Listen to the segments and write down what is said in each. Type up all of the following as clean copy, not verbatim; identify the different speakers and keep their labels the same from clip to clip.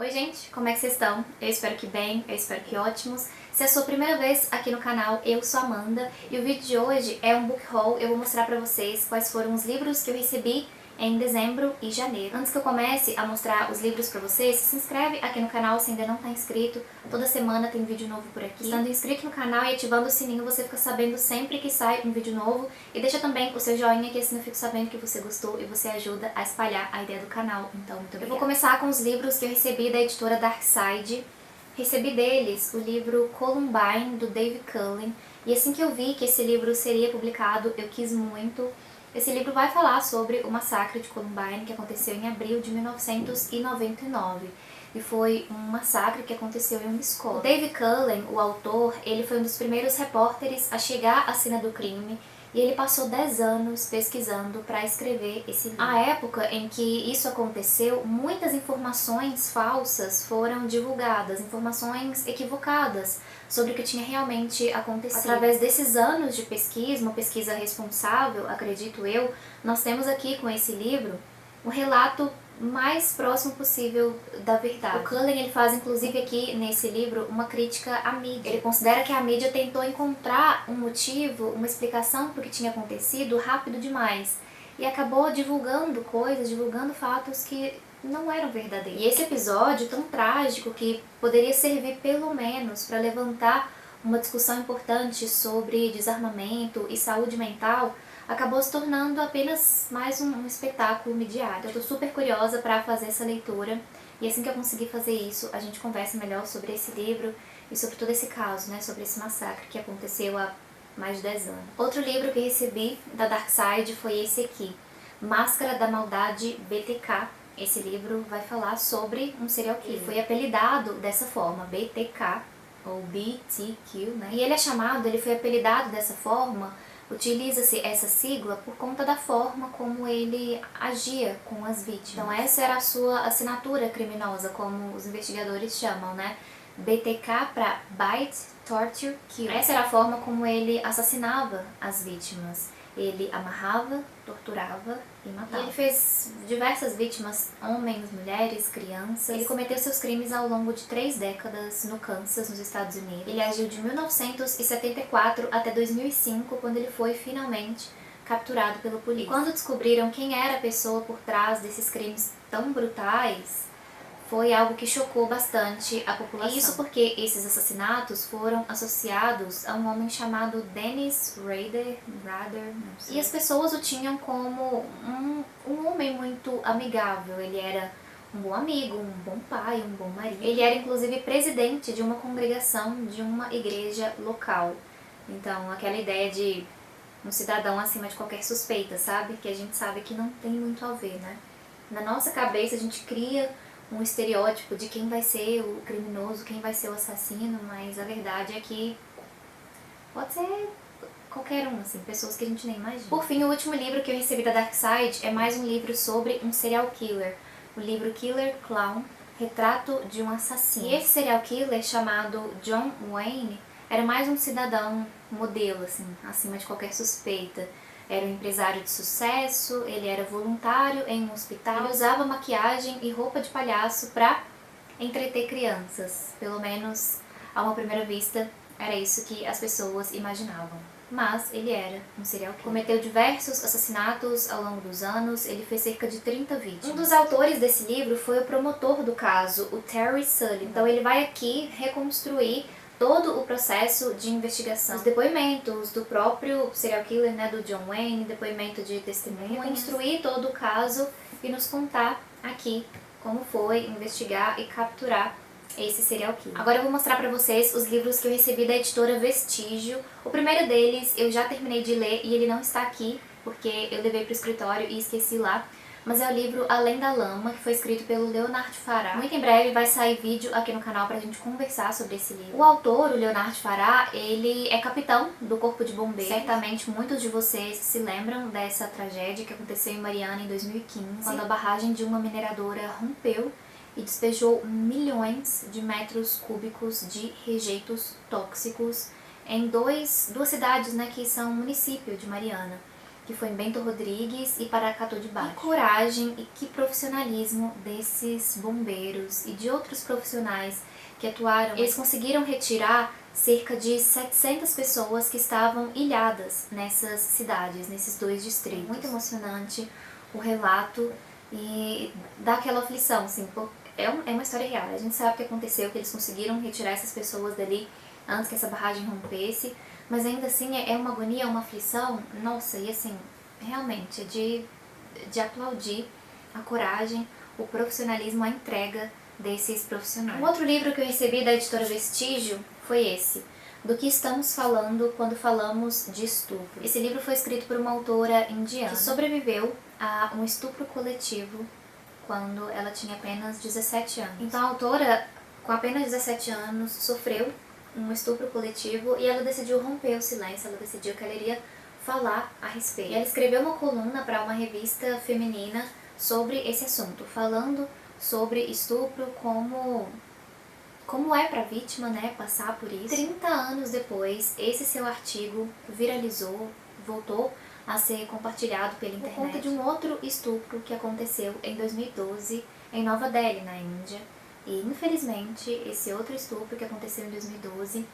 Speaker 1: Oi gente, como é que vocês estão? Eu espero que bem, eu espero que ótimos. Se é a sua primeira vez aqui no canal, eu sou a Amanda e o vídeo de hoje é um book haul. Eu vou mostrar pra vocês quais foram os livros que eu recebi em dezembro e janeiro. Antes que eu comece a mostrar os livros pra vocês, se inscreve aqui no canal se ainda não tá inscrito. Toda semana tem vídeo novo por aqui. Estando inscrito no canal e ativando o sininho, você fica sabendo sempre que sai um vídeo novo. E deixa também o seu joinha, que assim eu fico sabendo que você gostou e você ajuda a espalhar a ideia do canal. Então, muito obrigada. Eu vou começar com os livros que eu recebi da editora Darkside. Recebi deles o livro Columbine, do Dave Cullen. E assim que eu vi que esse livro seria publicado, eu quis muito. Esse livro vai falar sobre o massacre de Columbine, que aconteceu em abril de 1999. E foi um massacre que aconteceu em uma escola. O Dave Cullen, o autor, ele foi um dos primeiros repórteres a chegar à cena do crime. E ele passou 10 anos pesquisando para escrever esse livro. À época em que isso aconteceu, muitas informações falsas foram divulgadas, informações equivocadas sobre o que tinha realmente acontecido. Através desses anos de pesquisa, uma pesquisa responsável, acredito eu, nós temos aqui com esse livro um relato mais próximo possível da verdade. O Cullen, ele faz inclusive aqui nesse livro uma crítica à mídia. Ele considera que a mídia tentou encontrar um motivo, uma explicação para o que tinha acontecido rápido demais e acabou divulgando coisas, divulgando fatos que não eram verdadeiros. E esse episódio tão trágico, que poderia servir pelo menos para levantar uma discussão importante sobre desarmamento e saúde mental, acabou se tornando apenas mais um espetáculo midiático. Eu tô super curiosa para fazer essa leitura e assim que eu conseguir fazer isso, a gente conversa melhor sobre esse livro e sobre todo esse caso, né, sobre esse massacre que aconteceu há mais de 10 anos. Outro livro que recebi da Darkside foi esse aqui, Máscara da Maldade BTK. Esse livro vai falar sobre um serial killer. Ele foi apelidado dessa forma, BTK, ou BTQ, né? E ele foi apelidado dessa forma, utiliza-se essa sigla por conta da forma como ele agia com as vítimas. Então essa era a sua assinatura criminosa, como os investigadores chamam, né? BTK para Bite, Torture, Kill. Essa era a forma como ele assassinava as vítimas. Ele amarrava, torturava e matava. E ele fez diversas vítimas, homens, mulheres, crianças. Ele cometeu seus crimes ao longo de 3 décadas no Kansas, nos Estados Unidos. Ele agiu de 1974 até 2005, quando ele foi finalmente capturado pela polícia. E quando descobriram quem era a pessoa por trás desses crimes tão brutais, foi algo que chocou bastante a população. Isso porque esses assassinatos foram associados a um homem chamado Dennis Rader, não sei. E as pessoas o tinham como um homem muito amigável. Ele era um bom amigo, um bom pai, um bom marido. Ele era inclusive presidente de uma congregação de uma igreja local. Então aquela ideia de um cidadão acima de qualquer suspeita, sabe? Que a gente sabe que não tem muito a ver, né? Na nossa cabeça a gente cria um estereótipo de quem vai ser o criminoso, quem vai ser o assassino, mas a verdade é que pode ser qualquer um, assim, pessoas que a gente nem imagina. Por fim, o último livro que eu recebi da Darkside é mais um livro sobre um serial killer, o livro Killer Clown, Retrato de um Assassino. E esse serial killer, chamado John Wayne, era mais um cidadão modelo, assim, acima de qualquer suspeita. Era um empresário de sucesso, ele era voluntário em um hospital, ele usava maquiagem e roupa de palhaço para entreter crianças. Pelo menos, a uma primeira vista, era isso que as pessoas imaginavam. Mas ele era um serial killer. Cometeu diversos assassinatos ao longo dos anos, ele fez cerca de 30 vítimas. Um dos autores desse livro foi o promotor do caso, o Terry Sullivan. Então ele vai aqui reconstruir todo o processo de investigação, os depoimentos do próprio serial killer, né, do John Wayne, depoimento de testemunha, reconstruir todo o caso e nos contar aqui como foi investigar e capturar esse serial killer. Agora eu vou mostrar pra vocês os livros que eu recebi da editora Vestígio. O primeiro deles eu já terminei de ler e ele não está aqui, porque eu levei pro escritório e esqueci lá. Mas é o livro Além da Lama, que foi escrito pelo Leonard Farrar. Muito em breve vai sair vídeo aqui no canal pra gente conversar sobre esse livro. O autor, o Leonard Farrar, ele é capitão do Corpo de Bombeiros. Certamente muitos de vocês se lembram dessa tragédia que aconteceu em Mariana em 2015, quando a barragem de uma mineradora rompeu e despejou milhões de metros cúbicos de rejeitos tóxicos em duas cidades, né, que são município de Mariana. que foi em Bento Rodrigues e Paracatu de Baixo. Que coragem e que profissionalismo desses bombeiros e de outros profissionais que atuaram. Eles conseguiram retirar cerca de 700 pessoas que estavam ilhadas nessas cidades, nesses 2 distritos. Muito emocionante o relato e dá aquela aflição, assim, é uma história real. A gente sabe o que aconteceu, que eles conseguiram retirar essas pessoas dali antes que essa barragem rompesse, mas ainda assim é uma agonia, é uma aflição, nossa, e assim, realmente é de aplaudir a coragem, o profissionalismo, a entrega desses profissionais. Um outro livro que eu recebi da editora Vestígio foi esse, Do que Estamos Falando Quando Falamos de Estupro. Esse livro foi escrito por uma autora indiana que sobreviveu a um estupro coletivo quando ela tinha apenas 17 anos. Então a autora, com apenas 17 anos, sofreu um estupro coletivo e ela decidiu romper o silêncio, ela decidiu que ela iria falar a respeito. E ela escreveu uma coluna para uma revista feminina sobre esse assunto, falando sobre estupro como é para a vítima, né, passar por isso. 30 anos depois, esse seu artigo viralizou, voltou a ser compartilhado pela internet por conta de um outro estupro que aconteceu em 2012 em Nova Delhi, na Índia. E infelizmente, esse outro estupro que aconteceu em 2012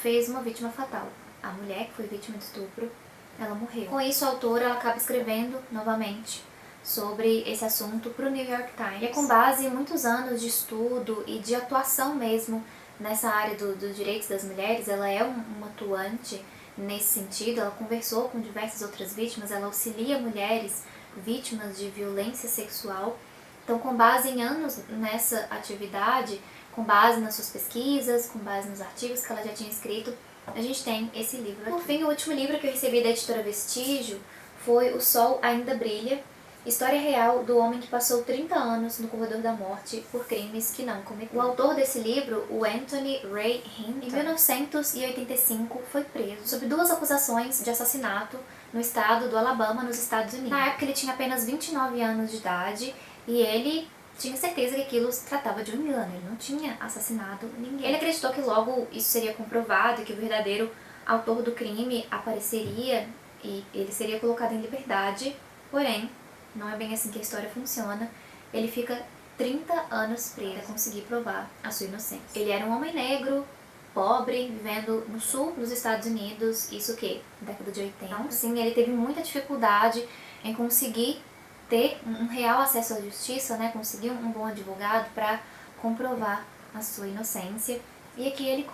Speaker 1: fez uma vítima fatal. A mulher que foi vítima de estupro, ela morreu. Com isso, a autora ela acaba escrevendo novamente sobre esse assunto para o New York Times. E é com base em muitos anos de estudo e de atuação mesmo nessa área dos direitos das mulheres. Ela é uma atuante nesse sentido, ela conversou com diversas outras vítimas, ela auxilia mulheres vítimas de violência sexual. Então, com base em anos nessa atividade, com base nas suas pesquisas, com base nos artigos que ela já tinha escrito, a gente tem esse livro aqui. Por fim, o último livro que eu recebi da editora Vestígio foi O Sol Ainda Brilha, História Real do Homem que Passou 30 Anos no Corredor da Morte por Crimes que Não Cometeu. O autor desse livro, o Anthony Ray Hinton, em 1985 foi preso sob 2 acusações de assassinato no estado do Alabama, nos Estados Unidos. Na época ele tinha apenas 29 anos de idade e ele tinha certeza que aquilo se tratava de um engano, ele não tinha assassinado ninguém. Ele acreditou que logo isso seria comprovado e que o verdadeiro autor do crime apareceria e ele seria colocado em liberdade, porém, não é bem assim que a história funciona. Ele fica 30 anos preso até conseguir provar a sua inocência. Ele era um homem negro, pobre, vivendo no sul dos Estados Unidos, isso o quê? Década de 80. Então, sim, ele teve muita dificuldade em conseguir ter um real acesso à justiça, né? Conseguir um bom advogado para comprovar a sua inocência. E aqui ele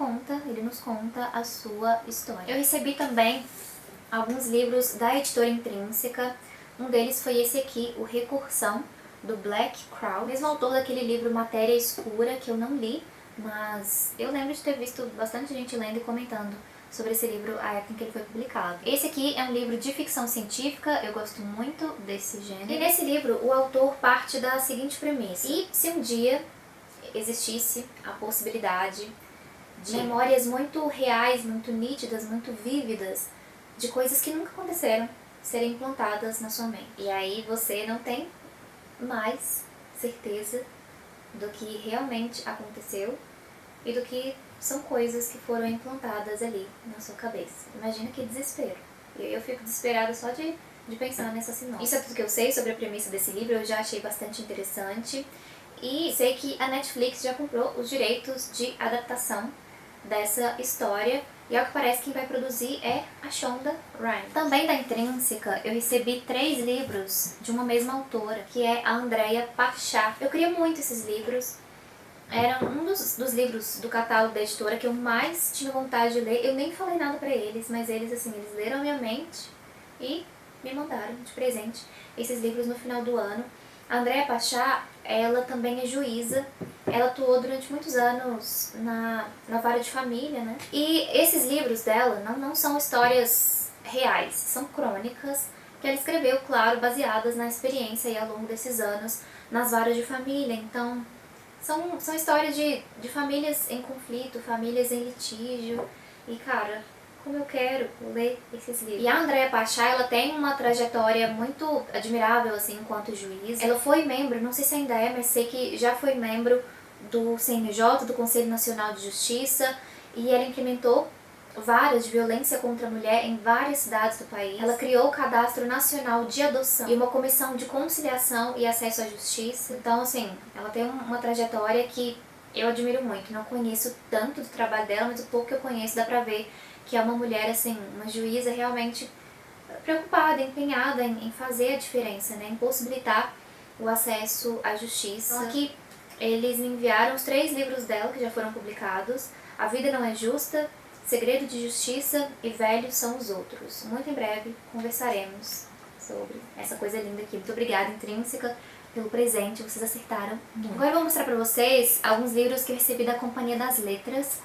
Speaker 1: nos conta a sua história. Eu recebi também alguns livros da editora Intrínseca. Um deles foi esse aqui, O Recursão, do Black Crowd, mesmo autor daquele livro Matéria Escura, que eu não li, mas eu lembro de ter visto bastante gente lendo e comentando sobre esse livro a época em que ele foi publicado. Esse aqui é um livro de ficção científica, eu gosto muito desse gênero. E nesse livro o autor parte da seguinte premissa: e se um dia existisse a possibilidade de memórias muito reais, muito nítidas, muito vívidas, de coisas que nunca aconteceram, serem implantadas na sua mente. E aí você não tem mais certeza do que realmente aconteceu e do que são coisas que foram implantadas ali na sua cabeça. Imagina que desespero. Eu fico desesperada só de pensar nessa sinopse. Isso é tudo que eu sei sobre a premissa desse livro, eu já achei bastante interessante. E sei que a Netflix já comprou os direitos de adaptação dessa história. E ao que parece quem vai produzir é a Shonda Rhimes. Também da Intrínseca eu recebi 3 livros de uma mesma autora, que é a Andrea Pachá. Eu queria muito esses livros. Era um dos livros do catálogo da editora que eu mais tinha vontade de ler. Eu nem falei nada pra eles, mas eles leram a minha mente e me mandaram de presente esses livros no final do ano. A Andrea Pachá, ela também é juíza, ela atuou durante muitos anos na vara de família, né? E esses livros dela não são histórias reais, são crônicas que ela escreveu, claro, baseadas na experiência e ao longo desses anos nas varas de família. Então, são histórias de famílias em conflito, famílias em litígio. E, cara, como eu quero ler esses livros. E a Andrea Pachá, ela tem uma trajetória muito admirável, assim, enquanto juiz. Ela foi membro, não sei se ainda é, mas sei que já foi membro do CNJ, do Conselho Nacional de Justiça, e ela implementou varas de violência contra a mulher em várias cidades do país. Ela criou o Cadastro Nacional de Adoção e uma comissão de conciliação e acesso à justiça. Então, assim, ela tem uma trajetória que eu admiro muito. Não conheço tanto do trabalho dela, mas o pouco que eu conheço dá pra ver que é uma mulher, assim, uma juíza realmente preocupada, empenhada em fazer a diferença, né? Em possibilitar o acesso à justiça. Então, aqui eles me enviaram os 3 livros dela que já foram publicados: A Vida Não É Justa, Segredo de Justiça e Velhos São os Outros. Muito em breve conversaremos sobre essa coisa linda aqui. Muito obrigada, Intrínseca, pelo presente, vocês acertaram muito. Agora eu vou mostrar pra vocês alguns livros que eu recebi da Companhia das Letras.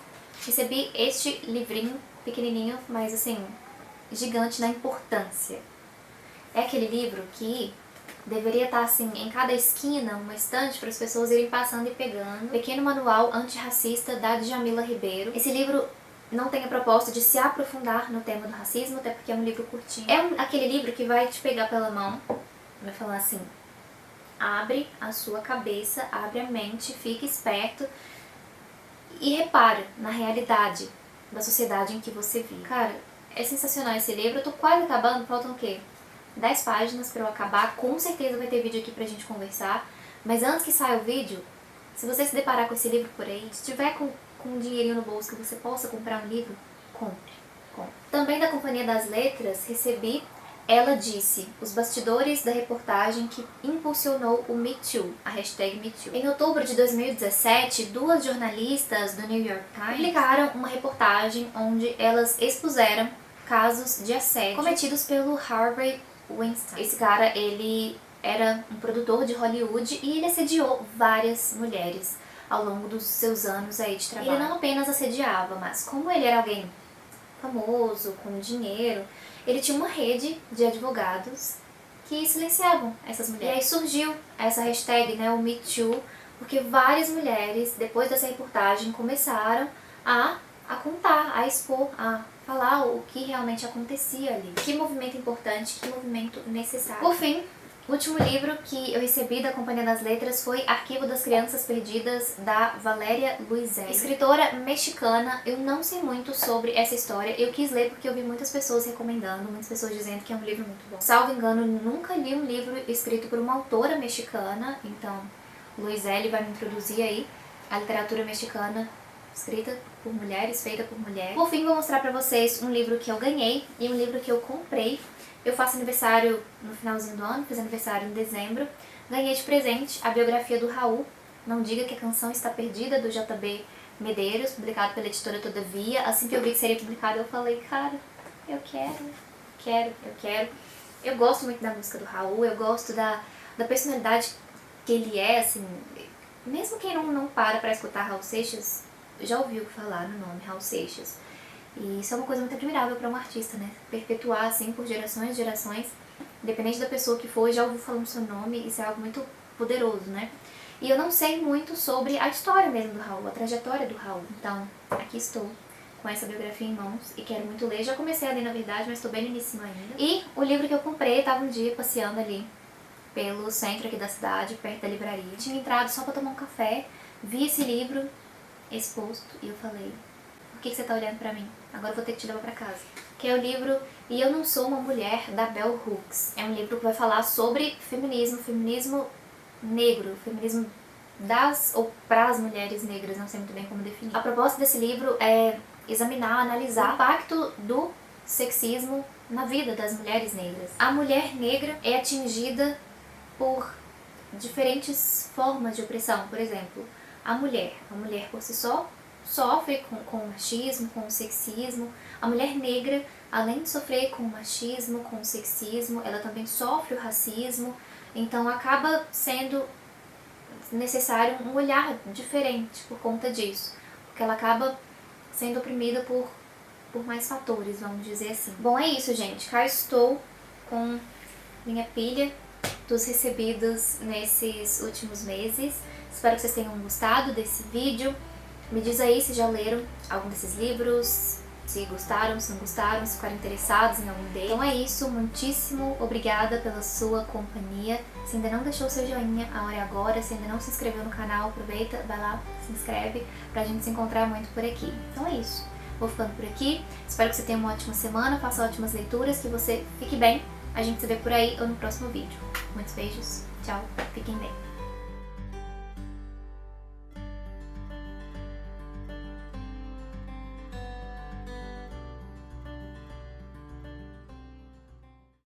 Speaker 1: Recebi este livrinho pequenininho, mas assim, gigante na importância. É aquele livro que deveria estar assim em cada esquina, uma estante, para as pessoas irem passando e pegando. Pequeno Manual Antirracista, da Djamila Ribeiro. Esse livro não tem a proposta de se aprofundar no tema do racismo, até porque é um livro curtinho. É aquele livro que vai te pegar pela mão, vai falar assim: abre a sua cabeça, abre a mente, fique esperto e repara na realidade da sociedade em que você vive. Cara, é sensacional esse livro. Eu tô quase acabando, faltam o quê? 10 páginas pra eu acabar. Com certeza vai ter vídeo aqui pra gente conversar. Mas antes que saia o vídeo, se você se deparar com esse livro por aí, se tiver com um dinheirinho no bolso que você possa comprar um livro, compre. Também da Companhia das Letras recebi Ela Disse, os bastidores da reportagem que impulsionou o Me Too, a hashtag Me Too. Em outubro de 2017, 2 jornalistas do New York Times publicaram uma reportagem onde elas expuseram casos de assédio cometidos pelo Harvey Weinstein. Esse cara, ele era um produtor de Hollywood e ele assediou várias mulheres ao longo dos seus anos aí de trabalho. Ele não apenas assediava, mas como ele era alguém famoso, com dinheiro, ele tinha uma rede de advogados que silenciavam essas mulheres. E aí surgiu essa hashtag, né, o Me Too, porque várias mulheres, depois dessa reportagem, começaram a contar, a expor, a falar o que realmente acontecia ali. Que movimento importante, que movimento necessário. Por fim, o último livro que eu recebi da Companhia das Letras foi Arquivo das Crianças Perdidas, da Valéria Luiselli. Escritora mexicana. Eu não sei muito sobre essa história. Eu quis ler porque eu vi muitas pessoas recomendando, muitas pessoas dizendo que é um livro muito bom. Salvo engano, nunca li um livro escrito por uma autora mexicana, então Luiselli vai me introduzir aí a literatura mexicana escrita por mulheres, feita por mulheres. Por fim, vou mostrar pra vocês um livro que eu ganhei e um livro que eu comprei. Eu faço aniversário no finalzinho do ano, fiz aniversário em dezembro. Ganhei de presente a biografia do Raul, Não Diga Que a Canção Está Perdida, do JB Medeiros, publicado pela editora Todavia. Assim que eu vi que seria publicado, eu falei, cara, eu quero. Eu gosto muito da música do Raul, eu gosto da personalidade que ele é, assim. Mesmo quem não para pra escutar Raul Seixas, já ouviu falar no nome Raul Seixas. E isso é uma coisa muito admirável para um artista, né? Perpetuar assim por gerações e gerações, independente da pessoa que for, já ouviu falando seu nome, isso é algo muito poderoso, né? E eu não sei muito sobre a história mesmo do Raul, a trajetória do Raul. Então, aqui estou com essa biografia em mãos e quero muito ler. Já comecei a ler, na verdade, mas estou bem no início ainda. E o livro que eu comprei, estava um dia passeando ali pelo centro aqui da cidade, perto da livraria. Tinha entrado só para tomar um café, vi esse livro exposto e eu falei, por que você tá olhando pra mim? Agora eu vou ter que te levar pra casa. Que é o livro E Eu Não Sou Uma Mulher, da Bell Hooks. É um livro que vai falar sobre feminismo negro, feminismo das ou pras mulheres negras, não sei muito bem como definir. A proposta desse livro é examinar, analisar o impacto do sexismo na vida das mulheres negras. A mulher negra é atingida por diferentes formas de opressão. Por exemplo, a mulher por si só sofre com o machismo, com o sexismo. A mulher negra, além de sofrer com o machismo, com o sexismo, ela também sofre o racismo. Então acaba sendo necessário um olhar diferente por conta disso, porque ela acaba sendo oprimida por mais fatores, vamos dizer assim. Bom, é isso, gente. Cá estou com minha pilha dos recebidos nesses últimos meses. Espero que vocês tenham gostado desse vídeo. Me diz aí se já leram algum desses livros, se gostaram, se não gostaram, se ficaram interessados em algum deles. Então é isso, muitíssimo obrigada pela sua companhia. Se ainda não deixou seu joinha, a hora é agora. Se ainda não se inscreveu no canal, aproveita, vai lá, se inscreve pra gente se encontrar muito por aqui. Então é isso. Vou ficando por aqui. Espero que você tenha uma ótima semana, faça ótimas leituras, que você fique bem. A gente se vê por aí ou no próximo vídeo. Muitos beijos, tchau, fiquem bem.